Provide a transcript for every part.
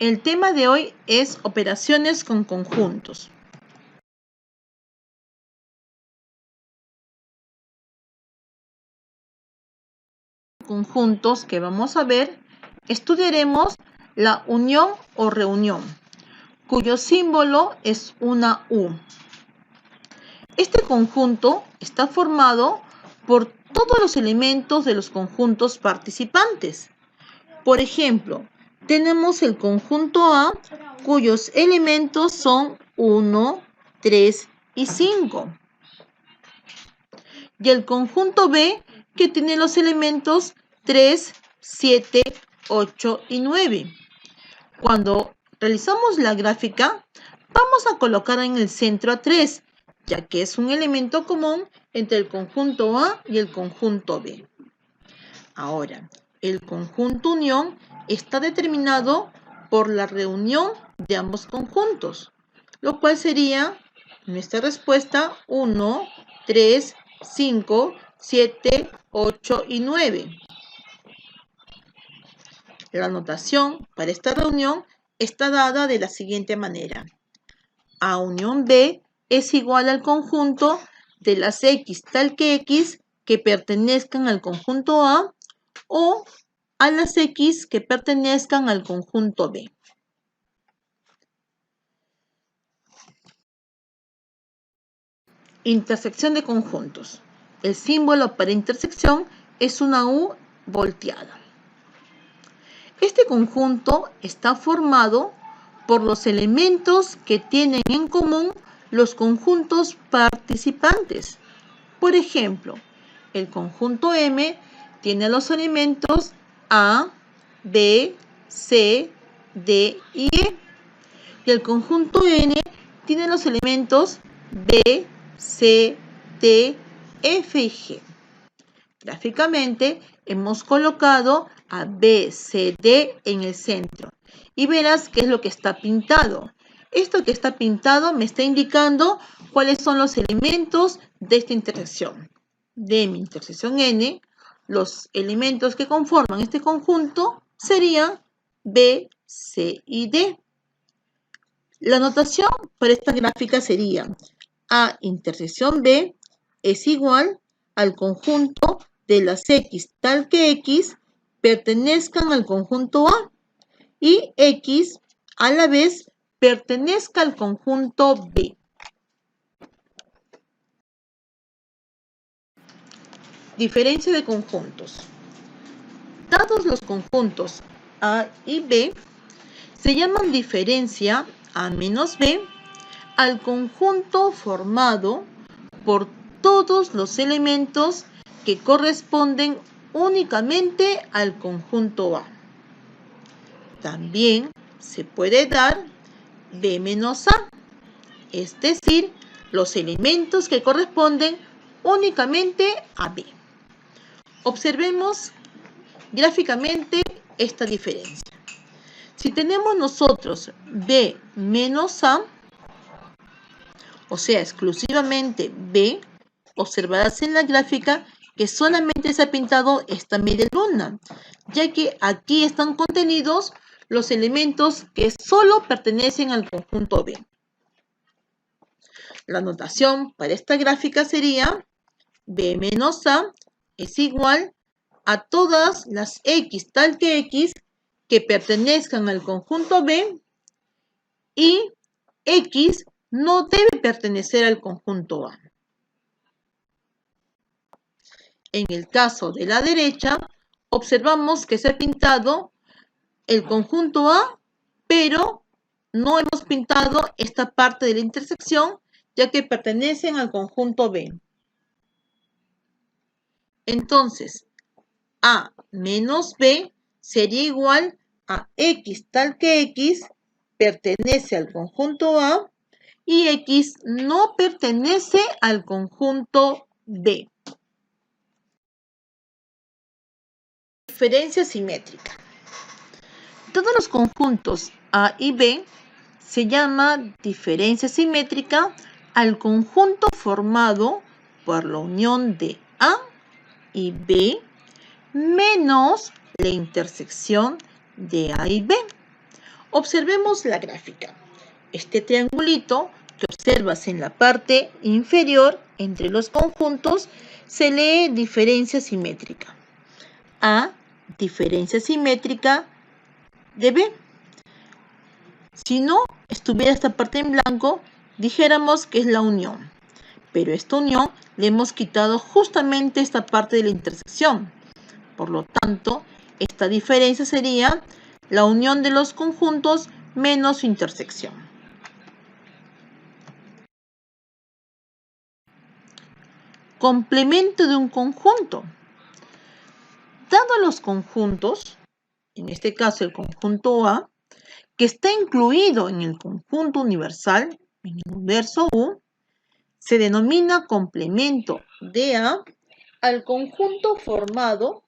El tema de hoy es operaciones con conjuntos. Conjuntos que vamos a ver, estudiaremos la unión o reunión, cuyo símbolo es una U. Este conjunto está formado por todos los elementos de los conjuntos participantes. Por ejemplo, tenemos el conjunto A, cuyos elementos son 1, 3 y 5. Y el conjunto B, que tiene los elementos 3, 7, 8 y 9. Cuando realizamos la gráfica, vamos a colocar en el centro a 3, ya que es un elemento común entre el conjunto A y el conjunto B. Ahora, el conjunto unión está determinado por la reunión de ambos conjuntos, lo cual sería nuestra respuesta 1, 3, 5, 7, 8 y 9. La notación para esta reunión está dada de la siguiente manera. A unión B es igual al conjunto de las X tal que X que pertenezcan al conjunto A o a las X que pertenezcan al conjunto B. Intersección de conjuntos. El símbolo para intersección es una U volteada. Este conjunto está formado por los elementos que tienen en común los conjuntos participantes. Por ejemplo, el conjunto M tiene los elementos A, B, C, D y E. Y el conjunto N tiene los elementos B, C, D, F y G. Gráficamente hemos colocado a B, C, D en el centro. Y verás qué es lo que está pintado. Esto que está pintado me está indicando cuáles son los elementos de esta intersección. De mi intersección N, los elementos que conforman este conjunto serían B, C y D. La notación para esta gráfica sería A intersección B es igual al conjunto de las X tal que X pertenezcan al conjunto A y X a la vez pertenezca al conjunto B. Diferencia de conjuntos. Dados los conjuntos A y B, se llaman diferencia A menos B al conjunto formado por todos los elementos que corresponden únicamente al conjunto A. También se puede dar B menos A, es decir, los elementos que corresponden únicamente a B. Observemos gráficamente esta diferencia. Si tenemos nosotros B menos A, o sea, exclusivamente B, observarás en la gráfica que solamente se ha pintado esta media luna, ya que aquí están contenidos los elementos que solo pertenecen al conjunto B. La notación para esta gráfica sería B menos A es igual a todas las X tal que X que pertenezcan al conjunto B y X no debe pertenecer al conjunto A. En el caso de la derecha, observamos que se ha pintado el conjunto A, pero no hemos pintado esta parte de la intersección, ya que pertenecen al conjunto B. Entonces, A menos B sería igual a X tal que X pertenece al conjunto A y X no pertenece al conjunto B. Diferencia simétrica. Todos los conjuntos A y B se llama diferencia simétrica al conjunto formado por la unión de A y B menos la intersección de A y B. Observemos la gráfica. Este triangulito que observas en la parte inferior entre los conjuntos se lee diferencia simétrica. A, diferencia simétrica de B. Si no estuviera esta parte en blanco, dijéramos que es la unión. Pero esta unión le hemos quitado justamente esta parte de la intersección. Por lo tanto, esta diferencia sería la unión de los conjuntos menos su intersección. Complemento de un conjunto. Dado los conjuntos, en este caso el conjunto A, que está incluido en el conjunto universal, en el universo U, se denomina complemento de A al conjunto formado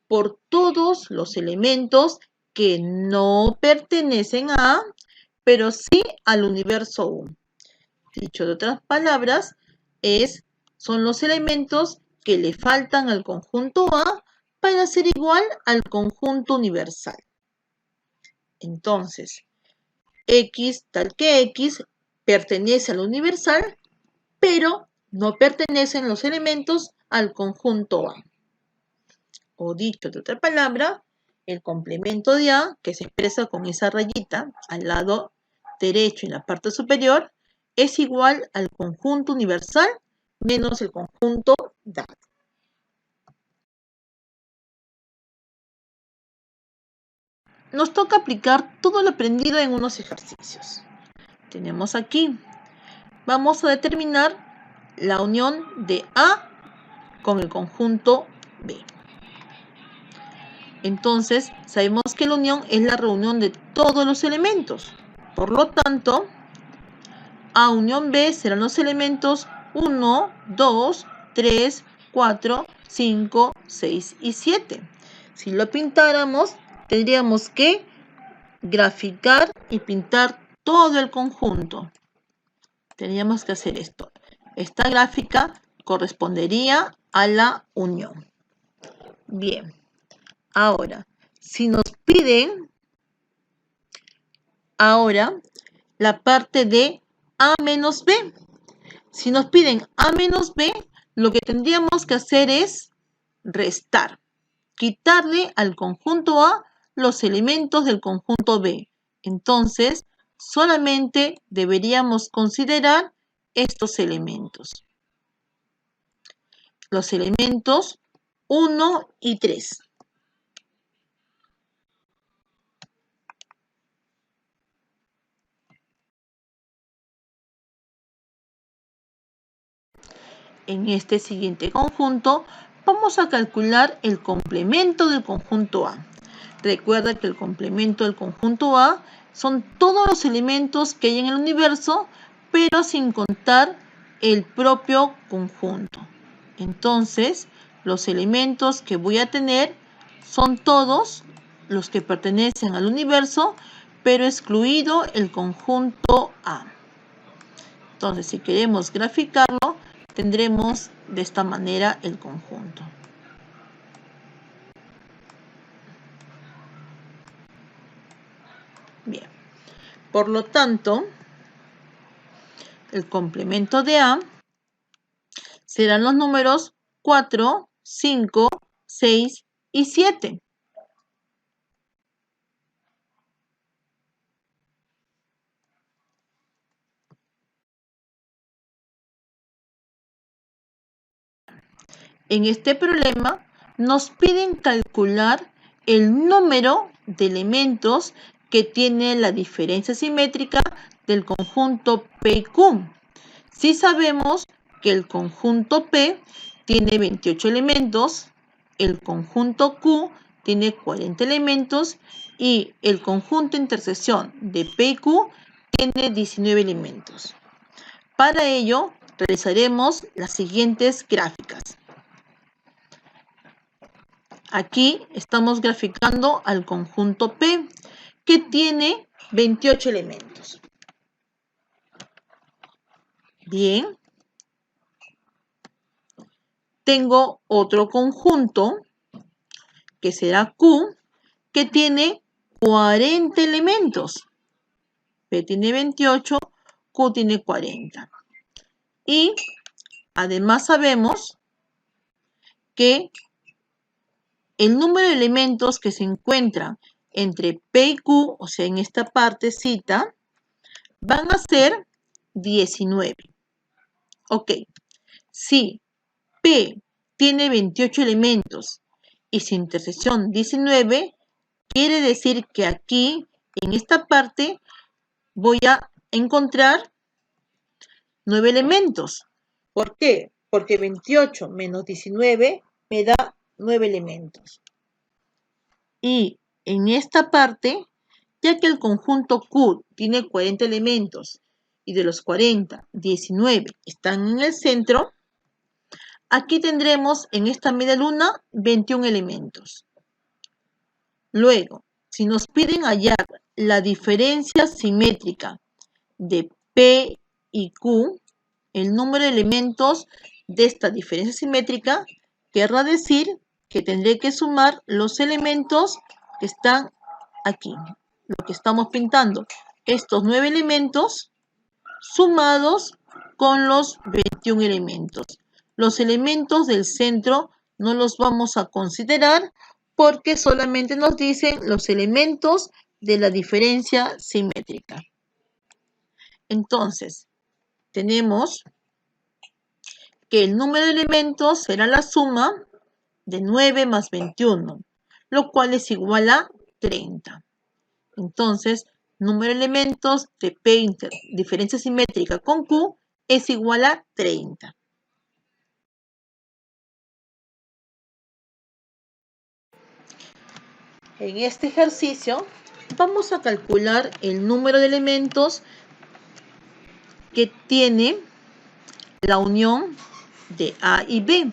por todos los elementos que no pertenecen a A, pero sí al universo U. Dicho de otras palabras, son los elementos que le faltan al conjunto A para ser igual al conjunto universal. Entonces, X tal que X pertenece al universal, pero no pertenecen los elementos al conjunto A. O dicho de otra palabra, el complemento de A, que se expresa con esa rayita al lado derecho en la parte superior, es igual al conjunto universal menos el conjunto dado. Nos toca aplicar todo lo aprendido en unos ejercicios. Tenemos aquí, vamos a determinar la unión de A con el conjunto B. Entonces, sabemos que la unión es la reunión de todos los elementos. Por lo tanto, A unión B serán los elementos 1, 2, 3, 4, 5, 6 y 7. Si lo pintáramos, tendríamos que graficar y pintar todo el conjunto. Tendríamos que hacer esto. Esta gráfica correspondería a la unión. Bien. Ahora, si nos piden ahora la parte de A menos B. Si nos piden A menos B, lo que tendríamos que hacer es restar. Quitarle al conjunto A los elementos del conjunto B. Entonces, solamente deberíamos considerar estos elementos. Los elementos 1 y 3. En este siguiente conjunto vamos a calcular el complemento del conjunto A. Recuerda que el complemento del conjunto A son todos los elementos que hay en el universo, pero sin contar el propio conjunto. Entonces, los elementos que voy a tener son todos los que pertenecen al universo, pero excluido el conjunto A. Entonces, si queremos graficarlo, tendremos de esta manera el conjunto. Bien, por lo tanto, el complemento de A serán los números 4, 5, 6 y 7. En este problema nos piden calcular el número de elementos que tiene la diferencia simétrica del conjunto PQ. Si sabemos que el conjunto P tiene 28 elementos, el conjunto Q tiene 40 elementos y el conjunto intersección de P y Q tiene 19 elementos. Para ello, realizaremos las siguientes gráficas. Aquí estamos graficando al conjunto P, que tiene 28 elementos. Bien. Tengo otro conjunto, que será Q, que tiene 40 elementos. P tiene 28, Q tiene 40. Y además sabemos que el número de elementos que se encuentran entre P y Q, o sea, en esta partecita, van a ser 19. Ok, si P tiene 28 elementos y su intersección 19, quiere decir que aquí, en esta parte, voy a encontrar 9 elementos. ¿Por qué? Porque 28 menos 19 me da 9 elementos. Y en esta parte, ya que el conjunto Q tiene 40 elementos y de los 40, 19 están en el centro, aquí tendremos en esta media luna 21 elementos. Luego, si nos piden hallar la diferencia simétrica de P y Q, el número de elementos de esta diferencia simétrica querrá decir que tendré que sumar los elementos que están aquí, lo que estamos pintando, estos 9 elementos sumados con los 21 elementos. Los elementos del centro no los vamos a considerar porque solamente nos dicen los elementos de la diferencia simétrica. Entonces, tenemos que el número de elementos será la suma de 9 más 21, lo cual es igual a 30. Entonces, número de elementos de P diferencia simétrica con Q es igual a 30. En este ejercicio vamos a calcular el número de elementos que tiene la unión de A y B.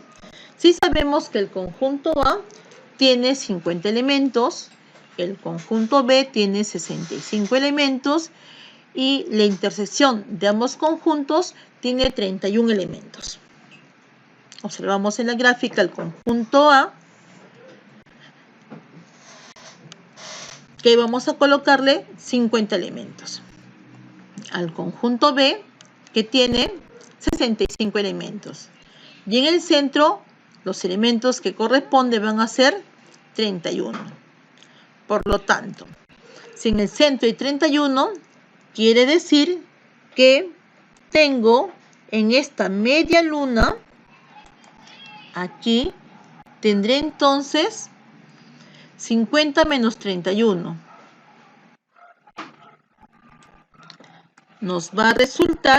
Si sabemos que el conjunto A tiene 50 elementos, el conjunto B tiene 65 elementos y la intersección de ambos conjuntos tiene 31 elementos. Observamos en la gráfica el conjunto A, que vamos a colocarle 50 elementos. Al conjunto B, que tiene 65 elementos. Y en el centro, los elementos que corresponden van a ser 31. Por lo tanto, si en el centro hay 31, quiere decir que tengo en esta media luna, aquí, tendré entonces 50 menos 31. Nos va a resultar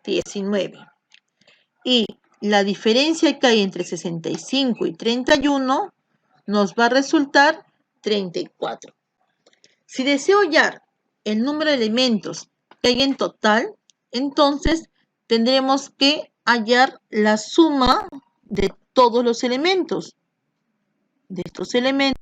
19. Y la diferencia que hay entre 65 y 31 nos va a resultar 34. Si deseo hallar el número de elementos que hay en total, entonces tendremos que hallar la suma de todos los elementos. De estos elementos